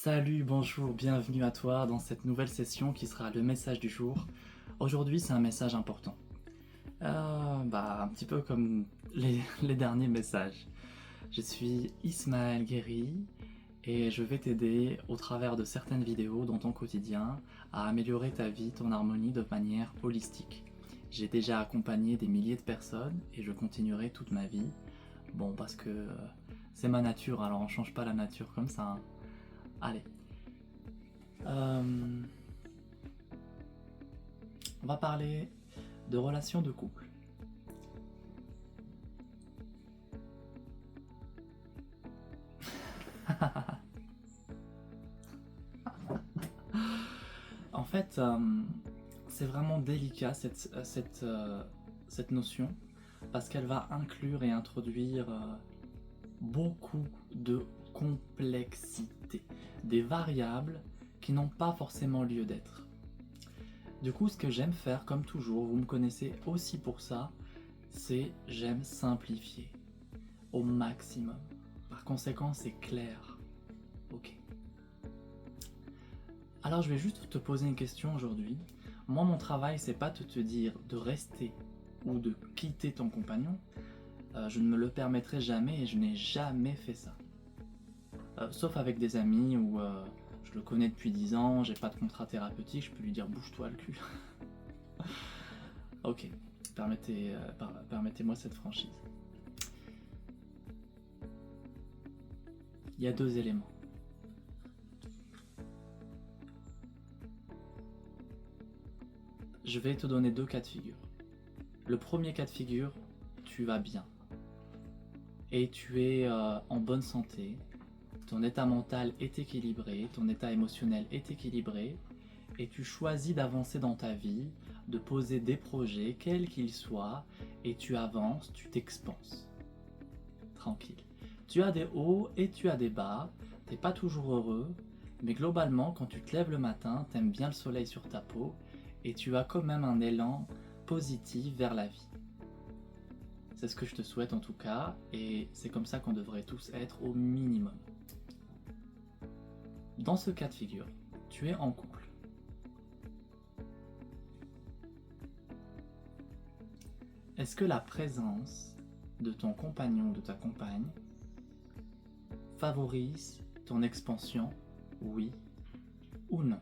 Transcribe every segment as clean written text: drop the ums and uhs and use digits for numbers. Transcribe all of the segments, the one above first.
Salut, bonjour, bienvenue à toi dans cette nouvelle session qui sera le message du jour. Aujourd'hui, c'est un message important. Un petit peu comme les derniers messages. Je suis Ismaël Guéry et je vais t'aider au travers de certaines vidéos dans ton quotidien à améliorer ta vie, ton harmonie de manière holistique. J'ai déjà accompagné des milliers de personnes et je continuerai toute ma vie. Bon, parce que c'est ma nature, alors on change pas la nature comme ça, hein. Allez. Euh, on va parler de relations de couple. En fait, c'est vraiment délicat cette notion parce qu'elle va inclure et introduire beaucoup de complexité, des variables qui n'ont pas forcément lieu d'être. Du coup, ce que j'aime faire, comme toujours, vous me connaissez aussi pour ça, c'est j'aime simplifier au maximum. Par conséquent, c'est clair. Ok. Alors, je vais juste te poser une question aujourd'hui. Moi, mon travail, c'est pas de te dire de rester ou de quitter ton compagnon. Je ne me le permettrai jamais et je n'ai jamais fait ça. Sauf avec des amis où je le connais depuis 10 ans, j'ai pas de contrat thérapeutique, je peux lui dire bouge-toi le cul. Ok, permettez-moi cette franchise. Il y a deux éléments. Je vais te donner deux cas de figure. Le premier cas de figure, tu vas bien. Et tu es en bonne santé, ton état mental est équilibré, ton état émotionnel est équilibré, et tu choisis d'avancer dans ta vie, de poser des projets, quels qu'ils soient, et tu avances, tu t'expanses. Tranquille. Tu as des hauts et tu as des bas, t'es pas toujours heureux, mais globalement, quand tu te lèves le matin, t'aimes bien le soleil sur ta peau, et tu as quand même un élan positif vers la vie. C'est ce que je te souhaite en tout cas, et c'est comme ça qu'on devrait tous être au minimum. Dans ce cas de figure, tu es en couple. Est-ce que la présence de ton compagnon ou de ta compagne favorise ton expansion, oui ou non?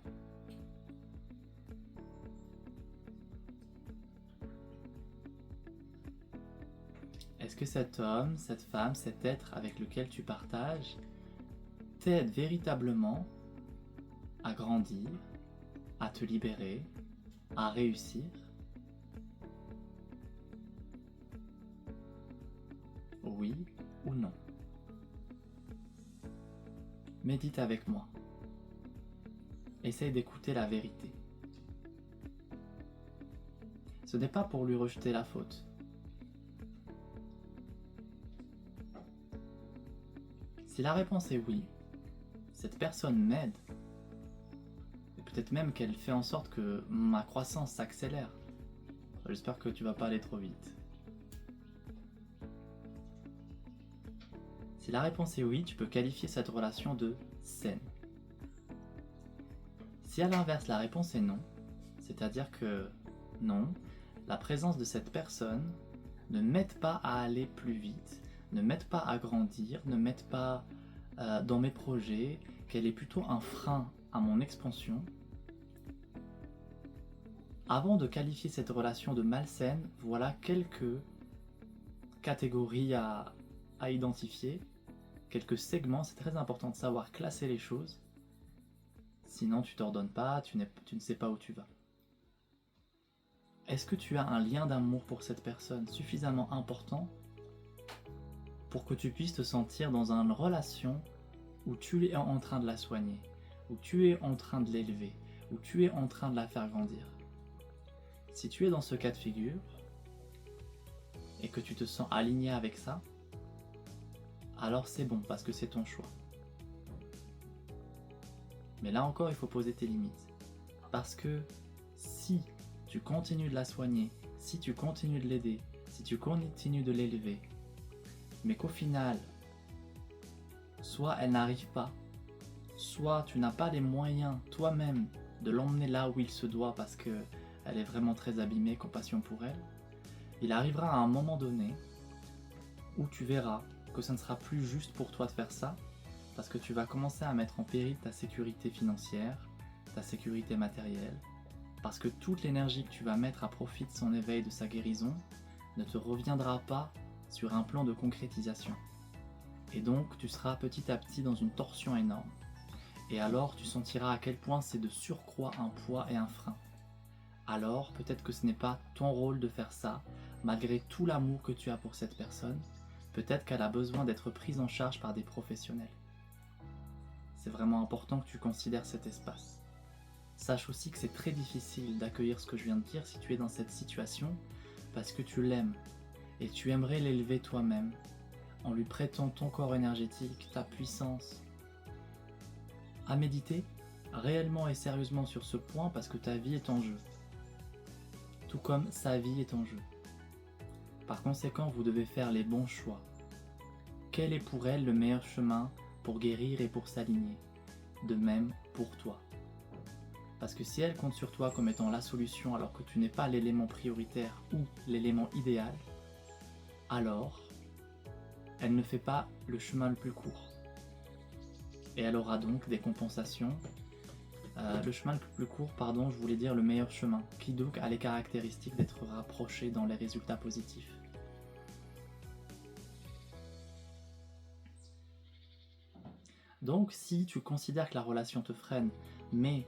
Est-ce que cet homme, cette femme, cet être avec lequel tu partages t'aide véritablement à grandir, à te libérer, à réussir? Oui ou non? Médite avec moi. Essaye d'écouter la vérité. Ce n'est pas pour lui rejeter la faute. Si la réponse est oui, cette personne m'aide, et peut-être même qu'elle fait en sorte que ma croissance s'accélère. J'espère que tu vas pas aller trop vite. Si la réponse est oui, tu peux qualifier cette relation de saine. Si à l'inverse la réponse est non, c'est-à-dire que non, la présence de cette personne ne m'aide pas à aller plus vite, ne m'aide pas à grandir, ne m'aide pas dans mes projets, qu'elle est plutôt un frein à mon expansion. Avant de qualifier cette relation de malsaine, voilà quelques catégories à identifier, quelques segments. C'est très important de savoir classer les choses, sinon tu t'ordonnes pas, tu ne sais pas où tu vas. Est-ce que tu as un lien d'amour pour cette personne suffisamment important pour que tu puisses te sentir dans une relation où tu es en train de la soigner, où tu es en train de l'élever, où tu es en train de la faire grandir? Si tu es dans ce cas de figure et que tu te sens aligné avec ça, alors c'est bon parce que c'est ton choix. Mais là encore, il faut poser tes limites. Parce que si tu continues de la soigner, si tu continues de l'aider, si tu continues de l'élever, mais qu'au final, soit elle n'arrive pas, soit tu n'as pas les moyens toi-même de l'emmener là où il se doit parce qu'elle est vraiment très abîmée, compassion pour elle, il arrivera à un moment donné où tu verras que ça ne sera plus juste pour toi de faire ça, parce que tu vas commencer à mettre en péril ta sécurité financière, ta sécurité matérielle, parce que toute l'énergie que tu vas mettre à profit de son éveil, de sa guérison, ne te reviendra pas sur un plan de concrétisation. Et donc tu seras petit à petit dans une torsion énorme. Et alors tu sentiras à quel point c'est de surcroît un poids et un frein. Alors peut-être que ce n'est pas ton rôle de faire ça, malgré tout l'amour que tu as pour cette personne, peut-être qu'elle a besoin d'être prise en charge par des professionnels. C'est vraiment important que tu considères cet espace. Sache aussi que c'est très difficile d'accueillir ce que je viens de dire si tu es dans cette situation, parce que tu l'aimes, et tu aimerais l'élever toi-même, en lui prêtant ton corps énergétique, ta puissance. À méditer réellement et sérieusement sur ce point parce que ta vie est en jeu, tout comme sa vie est en jeu. Par conséquent, vous devez faire les bons choix. Quel est pour elle le meilleur chemin pour guérir et pour s'aligner? De même pour toi. Parce que si elle compte sur toi comme étant la solution alors que tu n'es pas l'élément prioritaire ou l'élément idéal, alors elle ne fait pas le chemin le plus court. Et elle aura donc des compensations. Le chemin le plus court, je voulais dire le meilleur chemin, qui donc a les caractéristiques d'être rapproché dans les résultats positifs. Donc si tu considères que la relation te freine, mais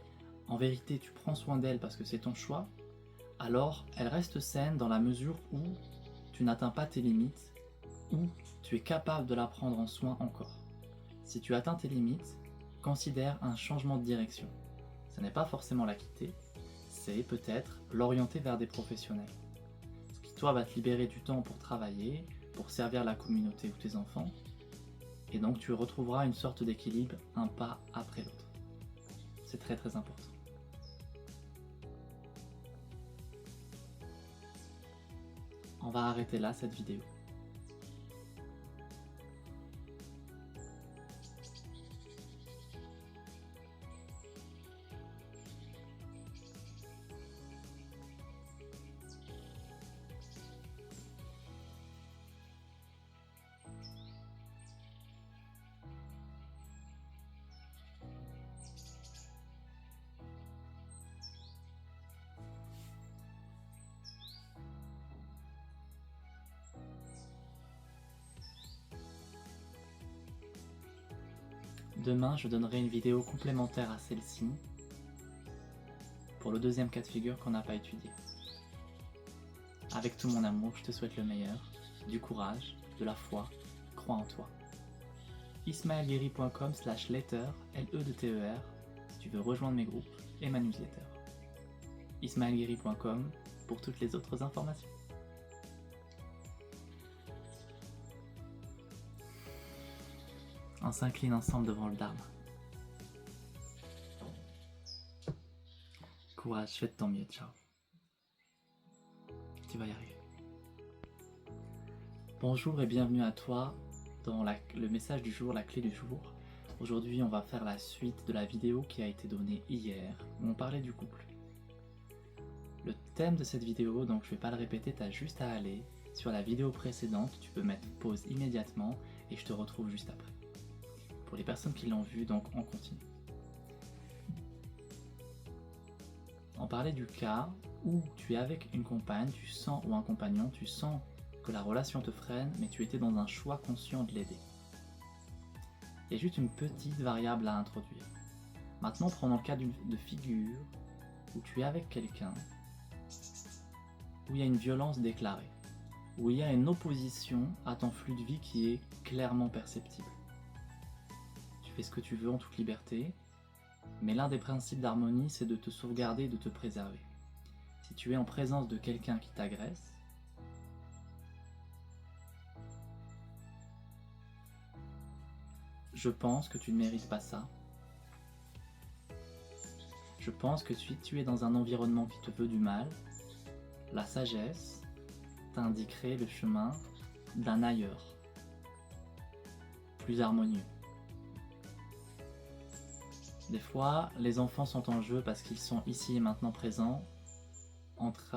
en vérité tu prends soin d'elle parce que c'est ton choix, alors elle reste saine dans la mesure où tu n'atteins pas tes limites, où tu es capable de la prendre en soin encore. Si tu atteins tes limites, considère un changement de direction. Ce n'est pas forcément la quitter, c'est peut-être l'orienter vers des professionnels. Ce qui toi va te libérer du temps pour travailler, pour servir la communauté ou tes enfants, et donc tu retrouveras une sorte d'équilibre un pas après l'autre. C'est très très important. On va arrêter là cette vidéo. Demain, je donnerai une vidéo complémentaire à celle-ci pour le deuxième cas de figure qu'on n'a pas étudié. Avec tout mon amour, je te souhaite le meilleur, du courage, de la foi, crois en toi. ismaelguéry.com/letter, L-E-T-E-R, si tu veux rejoindre mes groupes et ma newsletter. ismaelguéry.com pour toutes les autres informations. On s'incline ensemble devant le Dharma. Courage, fais de ton mieux, ciao. Tu vas y arriver. Bonjour et bienvenue à toi dans le message du jour, la clé du jour. Aujourd'hui, on va faire la suite de la vidéo qui a été donnée hier, où on parlait du couple. Le thème de cette vidéo, donc je ne vais pas le répéter, tu as juste à aller sur la vidéo précédente, tu peux mettre pause immédiatement et je te retrouve juste après. Pour les personnes qui l'ont vu, donc on continue. On parlait du cas où tu es avec une compagne, tu sens, ou un compagnon, tu sens que la relation te freine, mais tu étais dans un choix conscient de l'aider. Il y a juste une petite variable à introduire. Maintenant, prenons le cas de figure où tu es avec quelqu'un, où il y a une violence déclarée, où il y a une opposition à ton flux de vie qui est clairement perceptible. Tu fais ce que tu veux en toute liberté, mais l'un des principes d'harmonie, c'est de te sauvegarder et de te préserver. Si tu es en présence de quelqu'un qui t'agresse, je pense que tu ne mérites pas ça. Je pense que si tu es dans un environnement qui te veut du mal, la sagesse t'indiquerait le chemin d'un ailleurs, plus harmonieux. Des fois, les enfants sont en jeu parce qu'ils sont ici et maintenant présents entre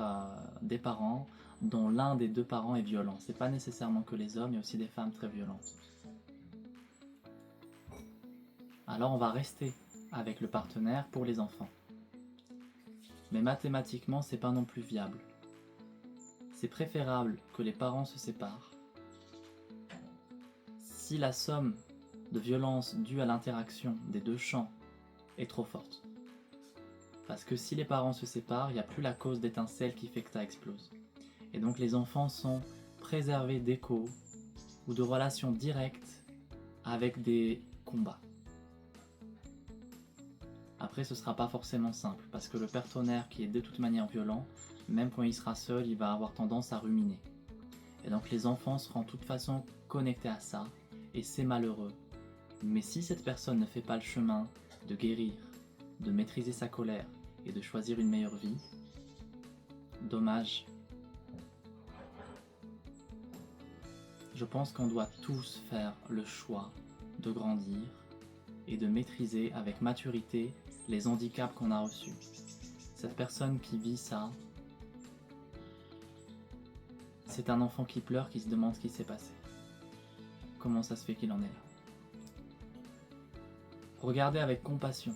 des parents dont l'un des deux parents est violent. C'est pas nécessairement que les hommes, il y a aussi des femmes très violentes. Alors on va rester avec le partenaire pour les enfants. Mais mathématiquement, c'est pas non plus viable. C'est préférable que les parents se séparent si la somme de violence due à l'interaction des deux champs est trop forte. Parce que si les parents se séparent, il n'y a plus la cause d'étincelle qui fait que ça explose. Et donc les enfants sont préservés d'échos ou de relations directes avec des combats. Après, ce sera pas forcément simple, parce que le partenaire qui est de toute manière violent, même quand il sera seul, il va avoir tendance à ruminer. Et donc les enfants seront de toute façon connectés à ça, et c'est malheureux. Mais si cette personne ne fait pas le chemin de guérir, de maîtriser sa colère et de choisir une meilleure vie, dommage. Je pense qu'on doit tous faire le choix de grandir et de maîtriser avec maturité les handicaps qu'on a reçus. Cette personne qui vit ça, c'est un enfant qui pleure, qui se demande ce qui s'est passé. Comment ça se fait qu'il en est là? Regardez avec compassion.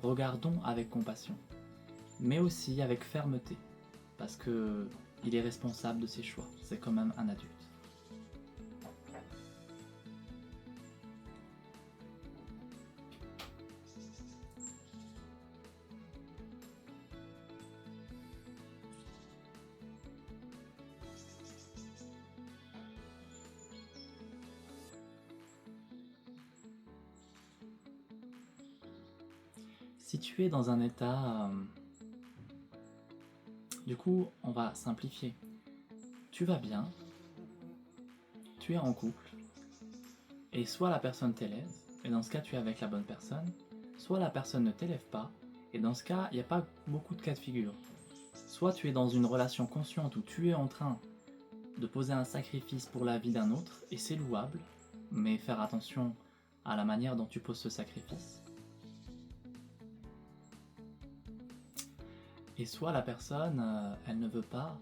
Regardons avec compassion. Mais aussi avec fermeté. Parce que il est responsable de ses choix. C'est quand même un adulte. Si tu es dans un état... Du coup, on va simplifier. Tu vas bien, tu es en couple, et soit la personne t'élève, et dans ce cas tu es avec la bonne personne, soit la personne ne t'élève pas, et dans ce cas il n'y a pas beaucoup de cas de figure. Soit tu es dans une relation consciente où tu es en train de poser un sacrifice pour la vie d'un autre, et c'est louable, mais faire attention à la manière dont tu poses ce sacrifice. Et soit la personne, elle ne veut pas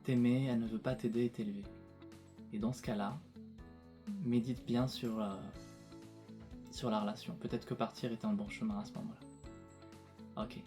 t'aimer, elle ne veut pas t'aider et t'élever. Et dans ce cas-là, médite bien sur la relation. Peut-être que partir est un bon chemin à ce moment-là. Ok.